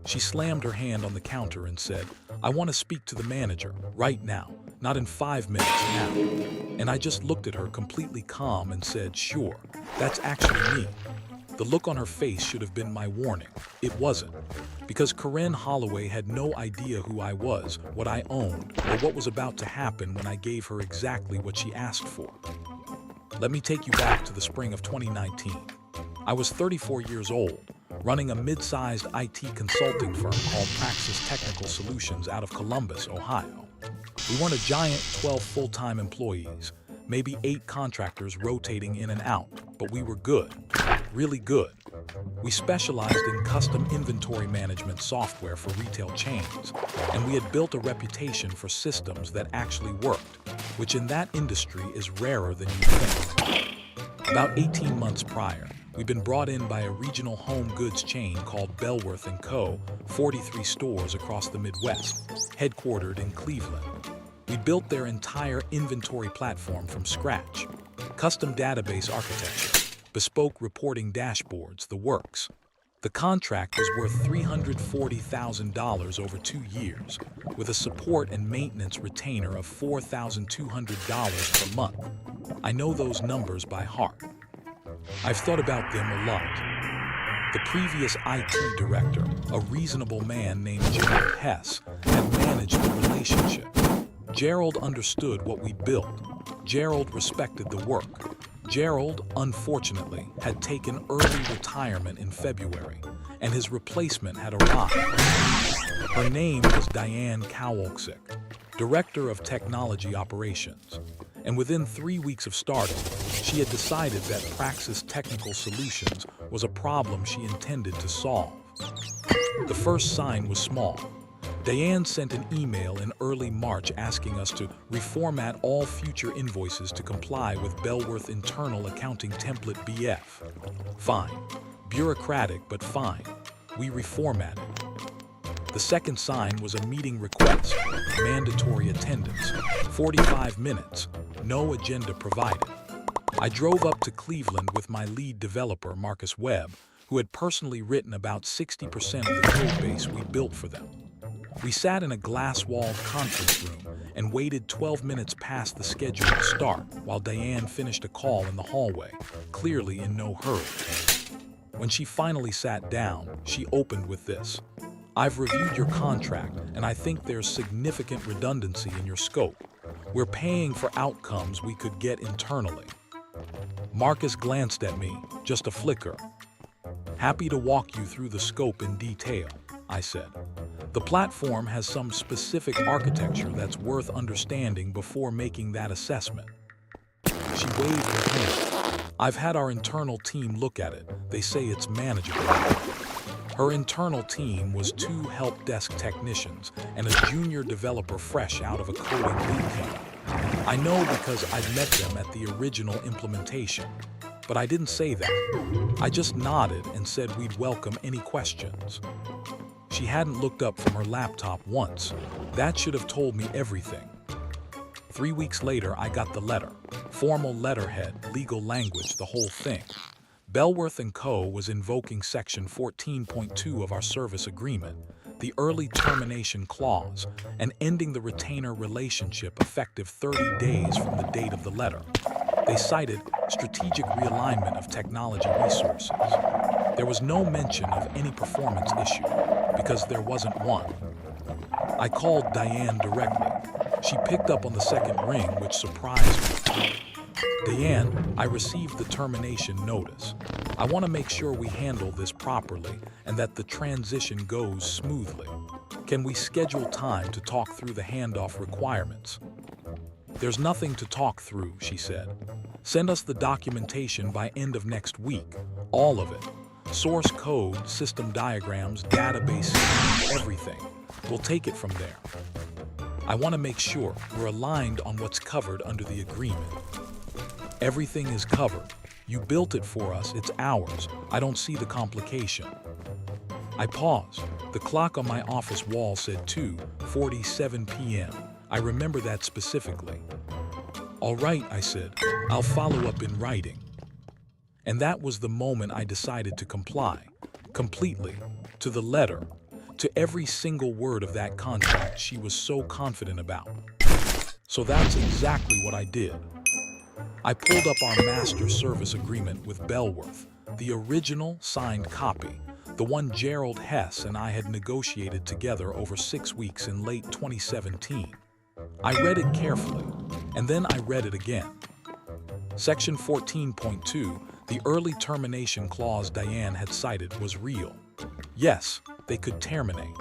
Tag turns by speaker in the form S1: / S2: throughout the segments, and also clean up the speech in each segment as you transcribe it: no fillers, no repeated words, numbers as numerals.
S1: She slammed her hand on the counter and said, "I want to speak to the manager, right now, not in 5 minutes now." And I just looked at her completely calm and said, "Sure, that's actually me." The look on her face should have been my warning. It wasn't. Because Corinne Holloway had no idea who I was, what I owned, or what was about to happen when I gave her exactly what she asked for. Let me take you back to the spring of 2019. I was 34 years old, running a mid-sized IT consulting firm called Praxis Technical Solutions out of Columbus, Ohio. We weren't a giant 12 full-time employees, maybe 8 contractors rotating in and out, but we were good, really good. We specialized in custom inventory management software for retail chains, and we had built a reputation for systems that actually worked, which in that industry is rarer than you think. About 18 months prior, we'd been brought in by a regional home goods chain called Bellworth & Co., 43 stores across the Midwest, headquartered in Cleveland. We built their entire inventory platform from scratch, custom database architecture, bespoke reporting dashboards, the works. The contract was worth $340,000 over 2 years, with a support and maintenance retainer of $4,200 per month. I know those numbers by heart. I've thought about them a lot. The previous IT director, a reasonable man named Gerald Hess, had managed the relationship. Gerald understood what we built. Gerald respected the work. Gerald, unfortunately, had taken early retirement in February, and his replacement had arrived. Her name was Diane Kowalczyk, Director of Technology Operations, and within 3 weeks of starting, she had decided that Praxis Technical Solutions was a problem she intended to solve. The first sign was small. Diane sent an email in early March asking us to reformat all future invoices to comply with Bellworth Internal Accounting Template BF. Fine. Bureaucratic, but fine. We reformatted. The second sign was a meeting request, mandatory attendance, 45 minutes, no agenda provided. I drove up to Cleveland with my lead developer, Marcus Webb, who had personally written about 60% of the code base we built for them. We sat in a glass-walled conference room and waited 12 minutes past the scheduled start while Diane finished a call in the hallway, clearly in no hurry. When she finally sat down, she opened with this: "I've reviewed your contract, and I think there's significant redundancy in your scope. We're paying for outcomes we could get internally." Marcus glanced at me, just a flicker. "Happy to walk you through the scope in detail," I said. "The platform has some specific architecture that's worth understanding before making that assessment." She waved her hand. "I've had our internal team look at it. They say it's manageable." Her internal team was 2 help desk technicians and a junior developer fresh out of a coding boot camp. I know because I'd met them at the original implementation, but I didn't say that. I just nodded and said we'd welcome any questions. She hadn't looked up from her laptop once. That should have told me everything. 3 weeks later, I got the letter. Formal letterhead, legal language, the whole thing. Bellworth & Co. was invoking Section 14.2 of our service agreement, the early termination clause, and ending the retainer relationship effective 30 days from the date of the letter. They cited strategic realignment of technology resources. There was no mention of any performance issue, because there wasn't one. I called Diane directly. She picked up on the second ring, which surprised me. "Diane, I received the termination notice. I want to make sure we handle this properly and that the transition goes smoothly. Can we schedule time to talk through the handoff requirements?" "There's nothing to talk through," she said. "Send us the documentation by end of next week, all of it. Source code, system diagrams, database, everything. We'll take it from there. I want to make sure we're aligned on what's covered under the agreement." "Everything is covered. You built it for us, it's ours. I don't see the complication." I paused. The clock on my office wall said 2:47 p.m. I remember that specifically. "All right," I said. "I'll follow up in writing." And that was the moment I decided to comply. Completely. To the letter. to every single word of that contract she was so confident about. So that's exactly what I did. I pulled up our master service agreement with Bellworth, the original signed copy, the one Gerald Hess and I had negotiated together over 6 weeks in late 2017. I read it carefully, and then I read it again. Section 14.2, the early termination clause Diane had cited, was real. Yes, they could terminate.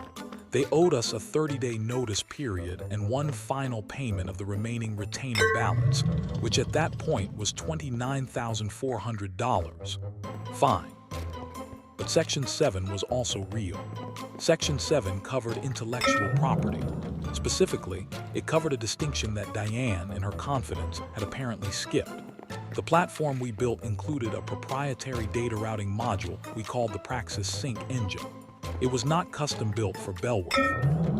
S1: They owed us a 30-day notice period and one final payment of the remaining retainer balance, which at that point was $29,400. Fine. But Section 7 was also real. Section 7 covered intellectual property. Specifically, it covered a distinction that Diane, in her confidence, had apparently skipped. The platform we built included a proprietary data routing module we called the Praxis Sync engine. It was not custom-built for Bellworth.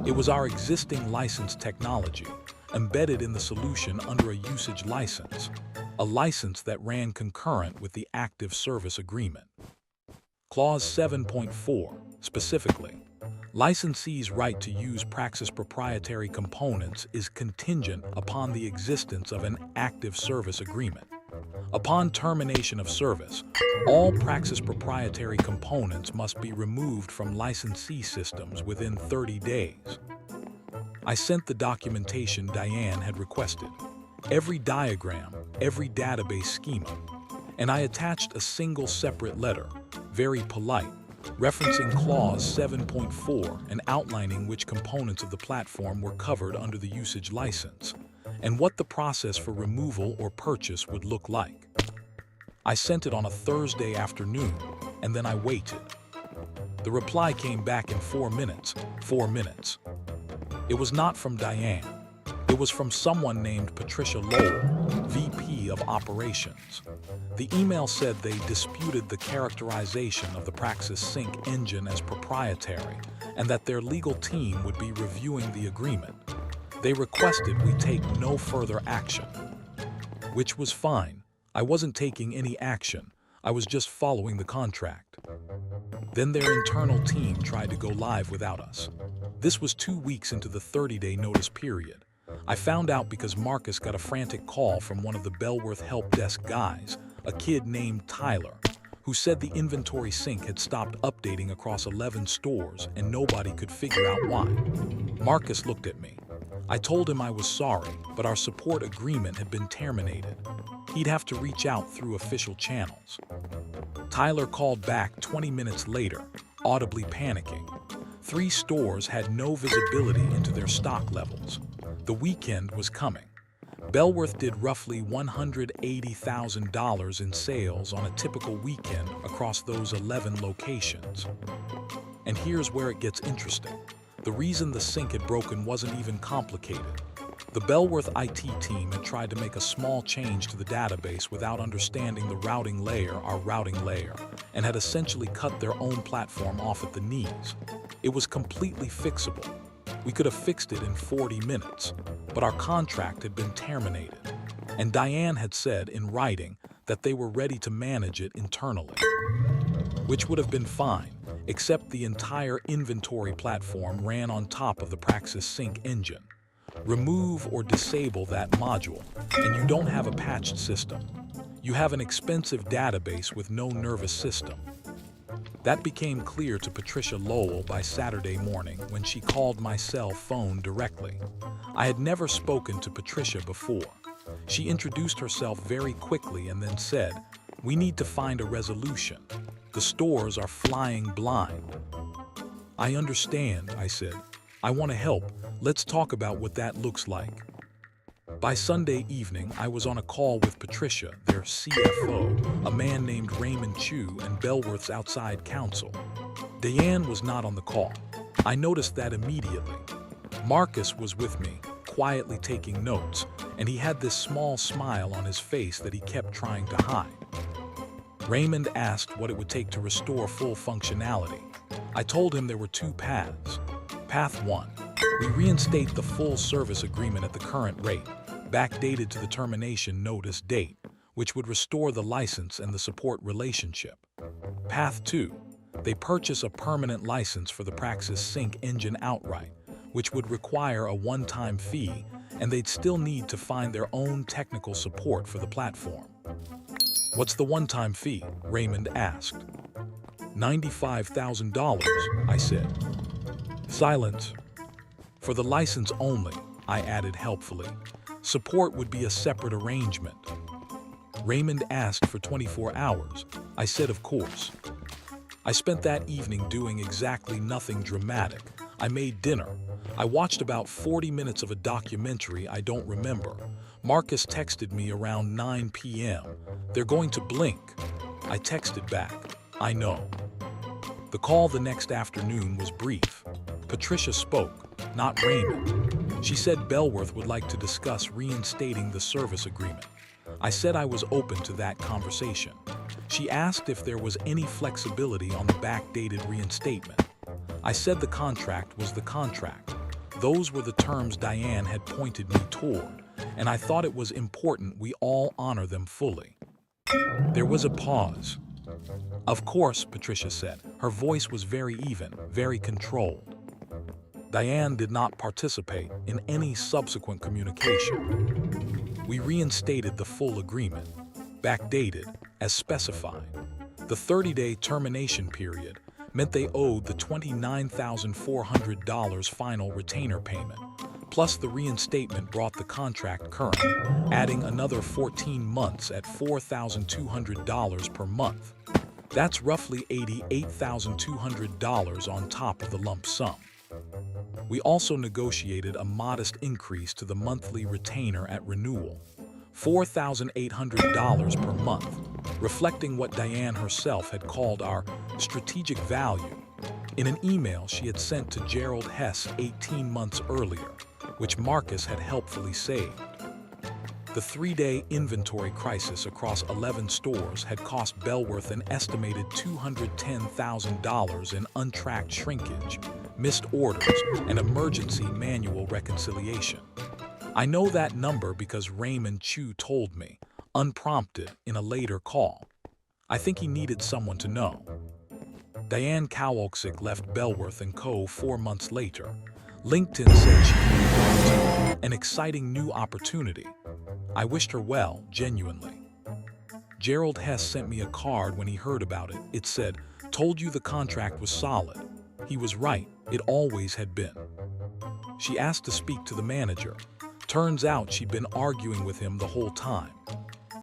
S1: It was our existing licensed technology, embedded in the solution under a usage license, a license that ran concurrent with the active service agreement. Clause 7.4, specifically, licensees' right to use Praxis proprietary components is contingent upon the existence of an active service agreement. Upon termination of service, all Praxis proprietary components must be removed from licensee systems within 30 days. I sent the documentation Diane had requested, every diagram, every database schema, and I attached a single separate letter, very polite, referencing Clause 7.4 and outlining which components of the platform were covered under the usage license, and what the process for removal or purchase would look like. I sent it on a Thursday afternoon, and then I waited. The reply came back in 4 minutes. 4 minutes. It was not from Diane. It was from someone named Patricia Lowell, VP of Operations. The email said they disputed the characterization of the Praxis Sync engine as proprietary, and that their legal team would be reviewing the agreement. They requested we take no further action, which was fine. I wasn't taking any action. I was just following the contract. Then their internal team tried to go live without us. This was 2 weeks into the 30-day notice period. I found out because Marcus got a frantic call from one of the Bellworth help desk guys, a kid named Tyler, who said the inventory sync had stopped updating across 11 stores and nobody could figure out why. Marcus looked at me. I told him I was sorry, but our support agreement had been terminated. He'd have to reach out through official channels. Tyler called back 20 minutes later, audibly panicking. 3 stores had no visibility into their stock levels. The weekend was coming. Bellworth did roughly $180,000 in sales on a typical weekend across those 11 locations. And here's where it gets interesting. The reason the sync had broken wasn't even complicated. The Bellworth IT team had tried to make a small change to the database without understanding the routing layer, our routing layer, and had essentially cut their own platform off at the knees. It was completely fixable. We could have fixed it in 40 minutes, but our contract had been terminated, and Diane had said in writing that they were ready to manage it internally, which would have been fine, except the entire inventory platform ran on top of the Praxis Sync engine. Remove or disable that module, and you don't have a patched system. You have an expensive database with no nervous system. That became clear to Patricia Lowell by Saturday morning when she called my cell phone directly. I had never spoken to Patricia before. She introduced herself very quickly and then said, "We need to find a resolution. The stores are flying blind." "I understand," I said. "I want to help. Let's talk about what that looks like." By Sunday evening, I was on a call with Patricia, their CFO, a man named Raymond Chu, and Bellworth's outside counsel. Diane was not on the call. I noticed that immediately. Marcus was with me, quietly taking notes, and he had this small smile on his face that he kept trying to hide. Raymond asked what it would take to restore full functionality. I told him there were 2 paths. Path 1, we reinstate the full service agreement at the current rate, backdated to the termination notice date, which would restore the license and the support relationship. Path 2, They purchase a permanent license for the Praxis Sync engine outright, which would require a one-time fee, and they'd still need to find their own technical support for the platform. "What's the one-time fee?" Raymond asked. $95,000, I said. Silence. "For the license only," I added helpfully. "Support would be a separate arrangement." Raymond asked for 24 hours. I said, of course. I spent that evening doing exactly nothing dramatic. I made dinner. I watched about 40 minutes of a documentary I don't remember. Marcus texted me around 9 p.m. "They're going to blink." I texted back, "I know." The call the next afternoon was brief. Patricia spoke, not Raymond. She said Bellworth would like to discuss reinstating the service agreement. I said I was open to that conversation. She asked if there was any flexibility on the backdated reinstatement. I said the contract was the contract. Those were the terms Diane had pointed me toward, and I thought it was important we all honor them fully. There was a pause. "Of course," Patricia said. Her voice was very even, very controlled. Diane did not participate in any subsequent communication. We reinstated the full agreement, backdated as specified. The 30-day termination period meant they owed the $29,400 final retainer payment, plus the reinstatement brought the contract current, adding another 14 months at $4,200 per month. That's roughly $88,200 on top of the lump sum. We also negotiated a modest increase to the monthly retainer at renewal, $4,800 per month, reflecting what Diane herself had called our strategic value in an email she had sent to Gerald Hess 18 months earlier, which Marcus had helpfully saved. The 3-day inventory crisis across 11 stores had cost Bellworth an estimated $210,000 in untracked shrinkage, missed orders, and emergency manual reconciliation. I know that number because Raymond Chu told me, unprompted, in a later call. I think he needed someone to know. Diane Kowalczyk left Bellworth & Co. 4 months later. LinkedIn said she moved on to an exciting new opportunity. I wished her well, genuinely. Gerald Hess sent me a card when he heard about it. It said, "Told you the contract was solid." He was right. It always had been. She asked to speak to the manager. Turns out she'd been arguing with him the whole time.